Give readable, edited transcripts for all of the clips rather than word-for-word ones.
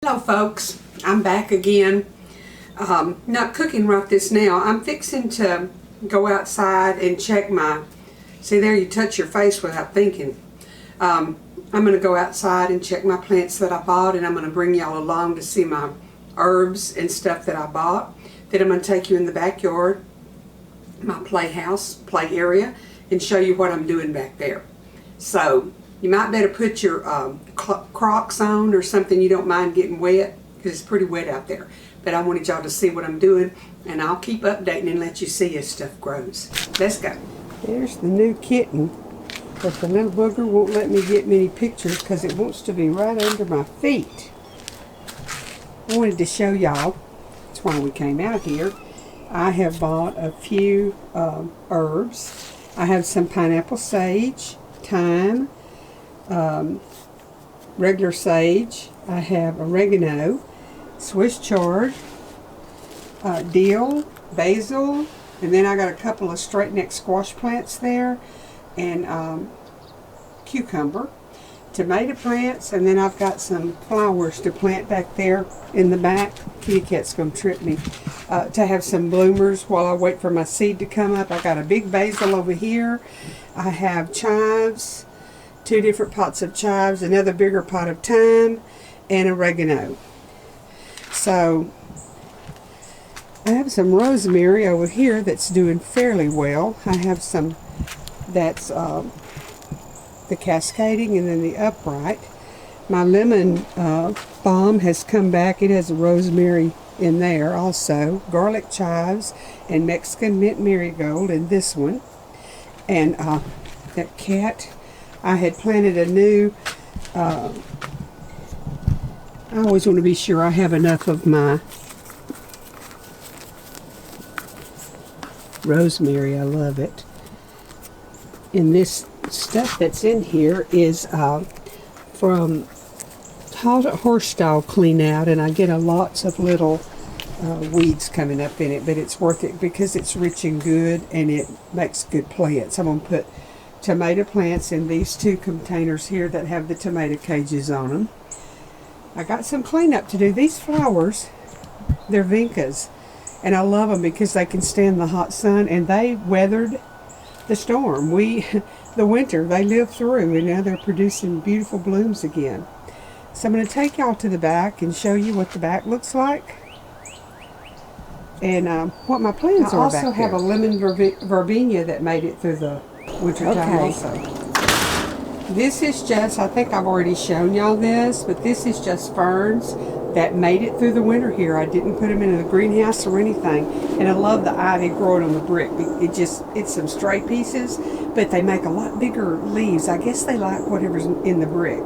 Hello folks, I'm back again. Not cooking right this now. I'm fixing to go outside and check my, see there you touch your face without thinking. I'm going to go outside and check my plants that I bought, and I'm going to bring y'all along to see my herbs and stuff that I bought. Then I'm going to take you in the backyard, my play area, and show you what I'm doing back there. So you might better put your Crocs on or something you don't mind getting wet, because it's pretty wet out there. But I wanted y'all to see what I'm doing, and I'll keep updating and let you see as stuff grows. Let's go. There's the new kitten, but the little booger won't let me get many pictures because it wants to be right under my feet. I wanted to show y'all, that's why we came out here. I have bought a few herbs. I have some pineapple sage, thyme, regular sage. I have oregano, Swiss chard, dill, basil, and then I got a couple of straight neck squash plants there, and cucumber, tomato plants, and then I've got some flowers to plant back there in the back. Kitty cat's gonna trip me. To have some bloomers while I wait for my seed to come up. I got a big basil over here. I have chives, 2 different pots of chives, another bigger pot of thyme, and oregano. So I have some rosemary over here that's doing fairly well. I have some that's the cascading and then the upright. My lemon balm has come back. It has a rosemary in there also, garlic chives, and Mexican mint marigold in this one. And that cat, I had planted a new, I always want to be sure I have enough of my rosemary. I love it. And this stuff that's in here is from horse stall clean out, and I get lots of little weeds coming up in it, but it's worth it because it's rich and good and it makes good plants. I'm going to put tomato plants in these 2 containers here that have the tomato cages on them. I got some cleanup to do. These flowers, they're vincas, and I love them because they can stand the hot sun, and they weathered the storm. The winter they lived through, and now they're producing beautiful blooms again. So I'm going to take y'all to the back and show you what the back looks like, and what my plans are back there. I also have a lemon verbena that made it through the winter time also. This is just, I think I've already shown y'all this, but this is just ferns that made it through the winter here. I didn't put them in the greenhouse or anything, and I love the ivy growing on the brick. It's some stray pieces, but they make a lot bigger leaves. I guess they like whatever's in the brick.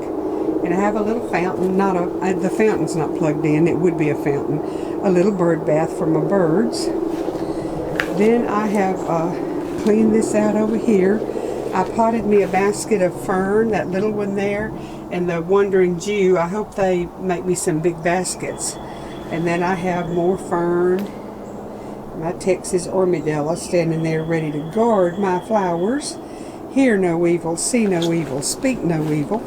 And I have a little fountain, the fountain's not plugged in, it would be a fountain. A little bird bath for my birds. Then I have cleaned this out over here. I potted me a basket of fern, that little one there, and the wandering Jew. I hope they make me some big baskets. And then I have more fern. My Texas Armadillo standing there ready to guard my flowers. Hear no evil, see no evil, speak no evil.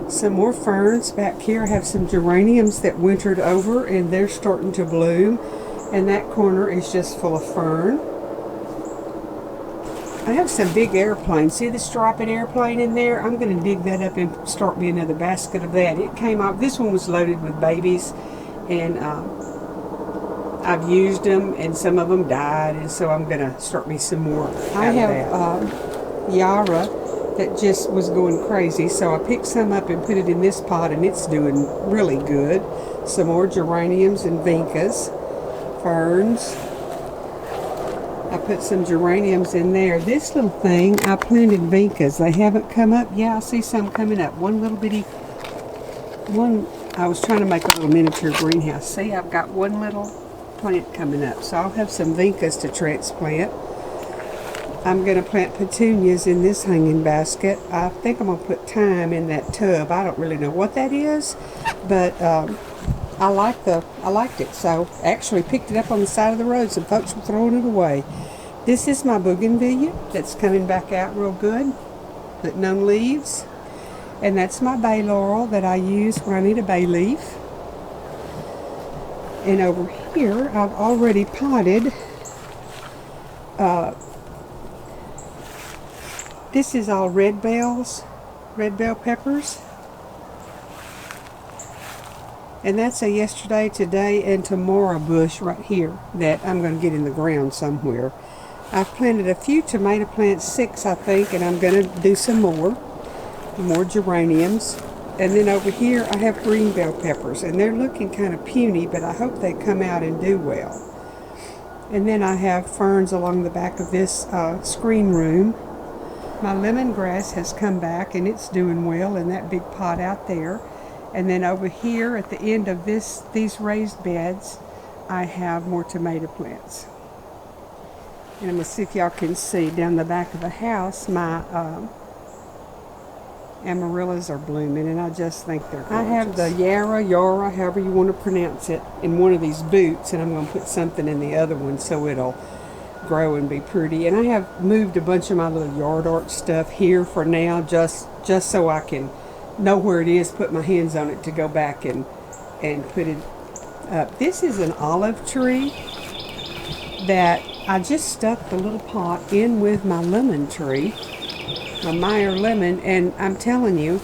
Some more ferns back here. I have some geraniums that wintered over, and they're starting to bloom. And that corner is just full of fern. I have some big airplanes. See the striped airplane in there? I'm going to dig that up and start me another basket of that. It came off. This one was loaded with babies, and I've used them, and some of them died, and so I'm going to start me some more. I have Yara that just was going crazy, so I picked some up and put it in this pot, and it's doing really good. Some more geraniums and vincas, ferns. I put some geraniums in there. This little thing, I planted vincas. They haven't come up. Yeah, I see some coming up. One little bitty one. I was trying to make a little miniature greenhouse. See, I've got one little plant coming up. So I'll have some vincas to transplant. I'm going to plant petunias in this hanging basket. I think I'm going to put thyme in that tub. I don't really know what that is, but I liked it, so I actually picked it up on the side of the road. Some folks were throwing it away. This is my bougainvillea that's coming back out real good, putting on leaves. And that's my bay laurel that I use when I need a bay leaf. And over here, I've already potted. This is all red bell peppers. And that's a yesterday, today, and tomorrow bush right here that I'm going to get in the ground somewhere. I've planted a few tomato plants, 6 I think, and I'm going to do some more geraniums. And then over here I have green bell peppers, and they're looking kind of puny, but I hope they come out and do well. And then I have ferns along the back of this screen room. My lemongrass has come back, and it's doing well in that big pot out there. And then over here at the end of these raised beds, I have more tomato plants. And I'm going to see if y'all can see down the back of the house, my amaryllis are blooming, and I just think they're gorgeous. I have the yara, however you want to pronounce it, in one of these boots, and I'm going to put something in the other one so it'll grow and be pretty. And I have moved a bunch of my little yard art stuff here for now, just so I can know where it is, put my hands on it to go back and put it up. This is an olive tree that I just stuck the little pot in with my lemon tree, my Meyer lemon, and I'm telling you,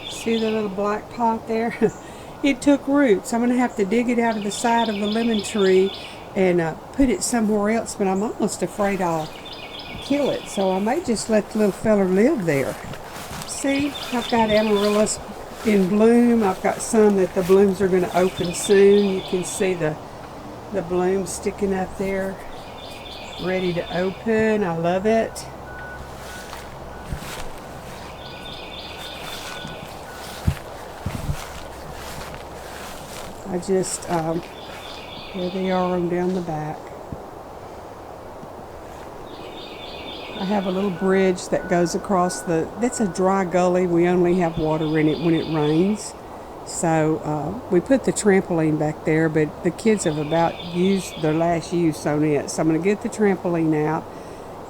see the little black pot there? It took roots. I'm going to have to dig it out of the side of the lemon tree and put it somewhere else, but I'm almost afraid I'll kill it, so I may just let the little fella live there. See, I've got amaryllis in bloom. I've got some that the blooms are going to open soon. You can see the blooms sticking up there, ready to open. I love it. I just, here they are on down the back. I have a little bridge that goes across that's a dry gully. We only have water in it when it rains. So we put the trampoline back there, but the kids have about used their last use on it. So I'm going to get the trampoline out,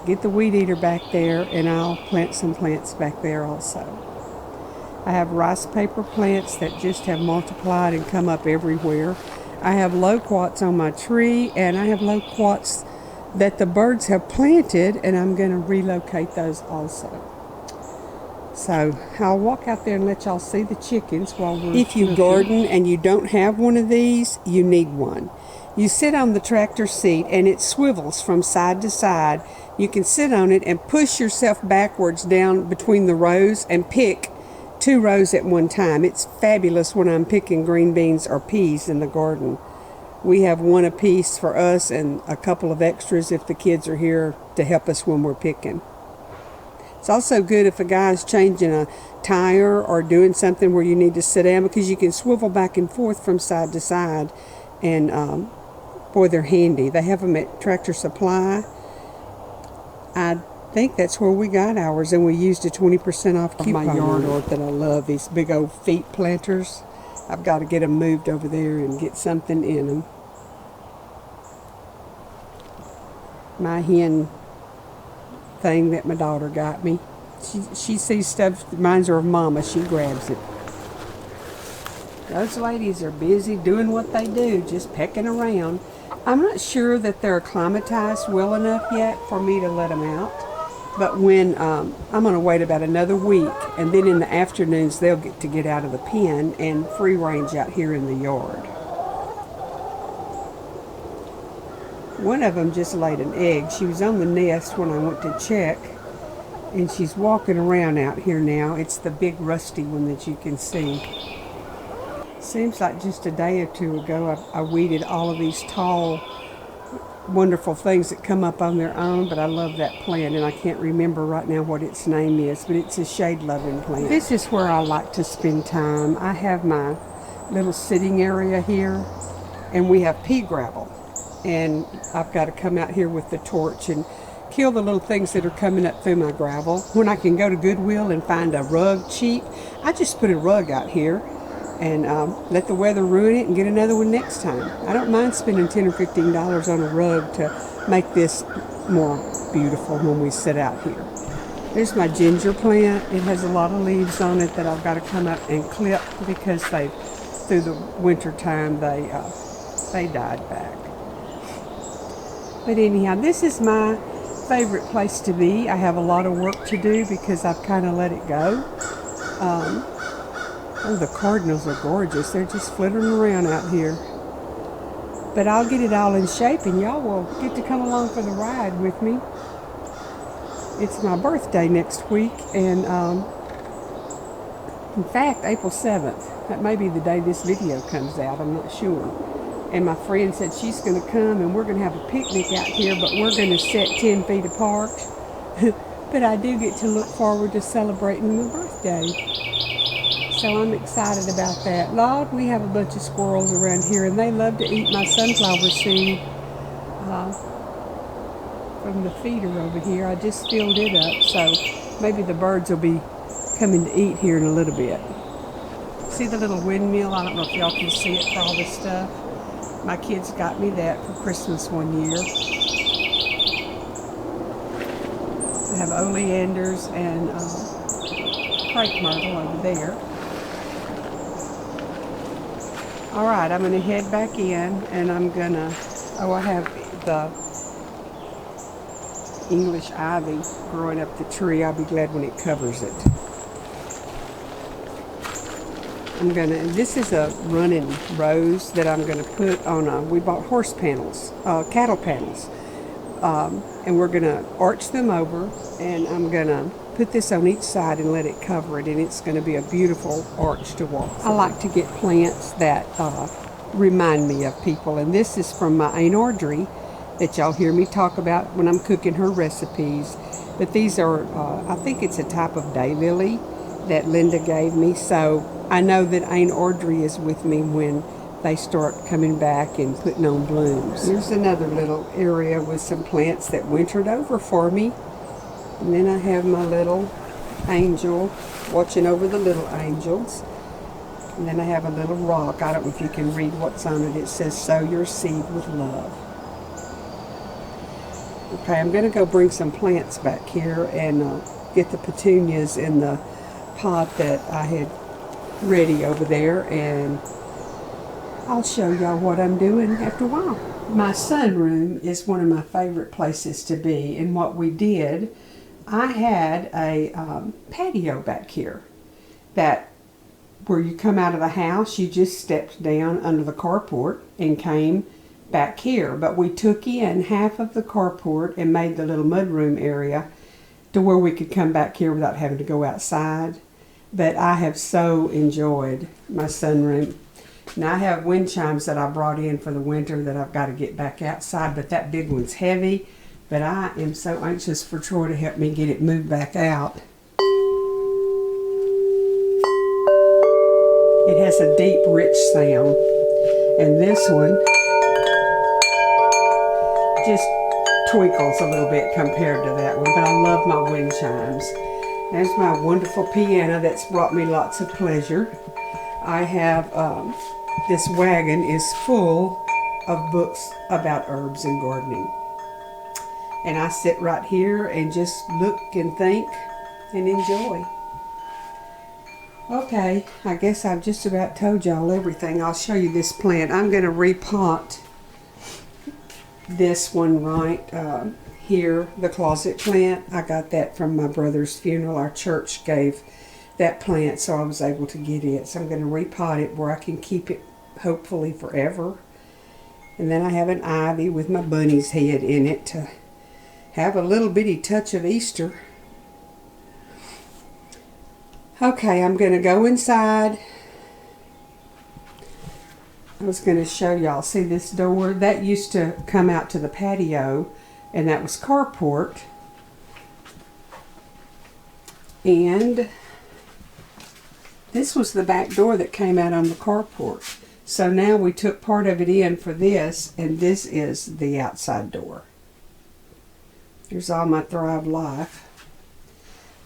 get the weed eater back there, and I'll plant some plants back there also. I have rice paper plants that just have multiplied and come up everywhere. I have loquats on my tree, and I have loquats that the birds have planted, and I'm going to relocate those also. So I'll walk out there and let y'all see the chickens while we're If you garden and you don't have one of these, you need one. You sit on the tractor seat and it swivels from side to side. You can sit on it and push yourself backwards down between the rows and pick 2 rows at one time. It's fabulous when I'm picking green beans or peas in the garden. We have one apiece for us and a couple of extras if the kids are here to help us when we're picking. It's also good if a guy's changing a tire or doing something where you need to sit down, because you can swivel back and forth from side to side, and boy, they're handy. They have them at Tractor Supply. I think that's where we got ours, and we used a 20% off coupon. My yard art that I love, these big old feet planters. I've got to get them moved over there and get something in them. My hen thing that my daughter got me. She sees stuff that reminds her of Mama. She grabs it. Those ladies are busy doing what they do, just pecking around. I'm not sure that they're acclimatized well enough yet for me to let them out. But when I'm going to wait about another week, and then in the afternoons they'll get out of the pen and free range out here in the yard. One of them just laid an egg. She was on the nest when I went to check, and she's walking around out here now. It's the big rusty one that you can see. Seems like just a day or 2 ago I weeded all of these tall, wonderful things that come up on their own, but I love that plant, and I can't remember right now what its name is, but it's a shade-loving plant. This is where I like to spend time. I have my little sitting area here, and we have pea gravel. And I've got to come out here with the torch and kill the little things that are coming up through my gravel. When I can go to Goodwill and find a rug cheap, I just put a rug out here and let the weather ruin it and get another one next time. I don't mind spending $10 or $15 on a rug to make this more beautiful when we sit out here. There's my ginger plant. It has a lot of leaves on it that I've got to come up and clip because they've through the winter time they died back. But anyhow, this is my favorite place to be. I have a lot of work to do because I've kind of let it go. Oh, the cardinals are gorgeous. They're just flittering around out here. But I'll get it all in shape and y'all will get to come along for the ride with me. It's my birthday next week, and in fact, April 7th. That may be the day this video comes out, I'm not sure. And my friend said she's going to come and we're going to have a picnic out here, but we're going to sit 10 feet apart. But I do get to look forward to celebrating my birthday. So I'm excited about that. Lord, we have a bunch of squirrels around here and they love to eat my sunflower seed from the feeder over here. I just filled it up, so maybe the birds will be coming to eat here in a little bit. See the little windmill? I don't know if y'all can see it for all this stuff. My kids got me that for Christmas one year. I have oleanders and crepe myrtle over there. Alright, I'm going to head back in and I'm going to, I have the English ivy growing up the tree. I'll be glad when it covers it. This is a running rose that I'm going to put on we bought horse panels, cattle panels. And we're going to arch them over, and I'm going to put this on each side and let it cover it, and it's going to be a beautiful arch to walk through. I like to get plants that remind me of people, and this is from my Aunt Audrey that y'all hear me talk about when I'm cooking her recipes. But these are, I think it's a type of daylily that Linda gave me, so I know that Aunt Audrey is with me when they start coming back and putting on blooms. Here's another little area with some plants that wintered over for me. And then I have my little angel watching over the little angels. And then I have a little rock. I don't know if you can read what's on it. It says, "Sow your seed with love." Okay, I'm going to go bring some plants back here and get the petunias in the pot that I had ready over there, and I'll show y'all what I'm doing after a while. My sunroom is one of my favorite places to be, and what we did, I had a patio back here that where you come out of the house, you just stepped down under the carport and came back here. But we took in half of the carport and made the little mudroom area to where we could come back here without having to go outside. But I have so enjoyed my sunroom. Now I have wind chimes that I brought in for the winter that I've got to get back outside, but that big one's heavy. But I am so anxious for Troy to help me get it moved back out. It has a deep, rich sound. And this one just twinkles a little bit compared to that one, but I love my wind chimes. There's my wonderful piano that's brought me lots of pleasure. I have, this wagon is full of books about herbs and gardening. And I sit right here and just look and think and enjoy. Okay, I guess I've just about told y'all everything. I'll show you this plant. I'm going to repot this one right here, the closet plant. I got that from my brother's funeral. Our church gave that plant, so I was able to get it. So I'm going to repot it where I can keep it hopefully forever. And then I have an ivy with my bunny's head in it to have a little bitty touch of Easter. Okay, I'm going to go inside. I was going to show y'all. See this door? That used to come out to the patio, and that was carport. And this was the back door that came out on the carport. So now we took part of it in for this, and this is the outside door. Here's all my Thrive Life.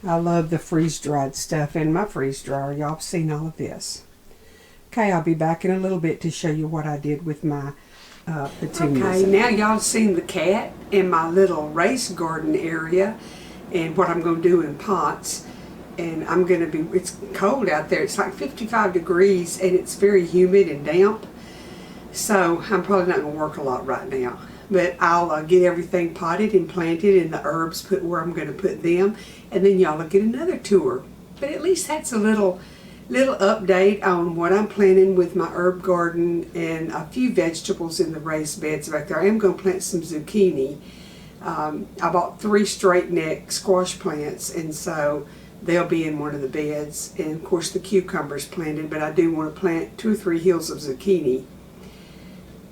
I love the freeze-dried stuff in my freeze dryer. Y'all have seen all of this. Okay, I'll be back in a little bit to show you what I did with my petunias. Okay, now y'all seen the cat in my little raised garden area and what I'm going to do in pots. and it's cold out there. It's like 55 degrees and it's very humid and damp. So I'm probably not going to work a lot right now. But I'll get everything potted and planted and the herbs put where I'm going to put them. And then y'all will get another tour. But at least that's a little update on what I'm planting with my herb garden and a few vegetables in the raised beds back there. I am going to plant some zucchini. I bought 3 straight neck squash plants, and so they'll be in one of the beds. And of course the cucumbers planted, but I do want to plant 2 or 3 hills of zucchini.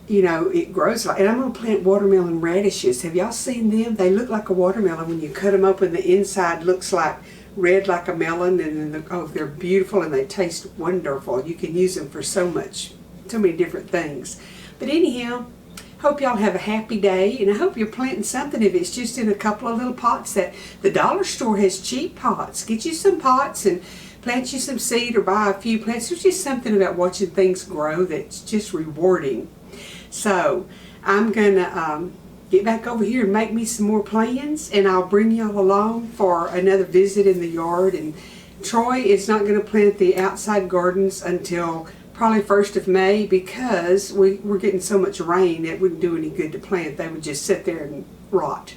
You know, it grows like, and I'm going to plant watermelon radishes. Have y'all seen them? They look like a watermelon. When you cut them open, the inside looks like red like a melon, and then they're beautiful and they taste wonderful. You can use them for so many different things. But anyhow, hope y'all have a happy day, and I hope you're planting something. If it's just in a couple of little pots, that the dollar store has cheap pots. Get you some pots and plant you some seed, or buy a few plants. There's just something about watching things grow that's just rewarding. So I'm gonna get back over here and make me some more plans, and I'll bring y'all along for another visit in the yard. And Troy is not going to plant the outside gardens until probably 1st of May, because we're getting so much rain it wouldn't do any good to plant. They would just sit there and rot.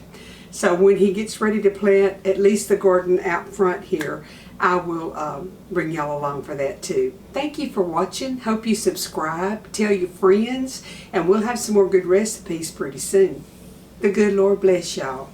So when he gets ready to plant at least the garden out front here, I will bring y'all along for that too. Thank you for watching. Hope you subscribe, tell your friends, and we'll have some more good recipes pretty soon. The good Lord bless y'all.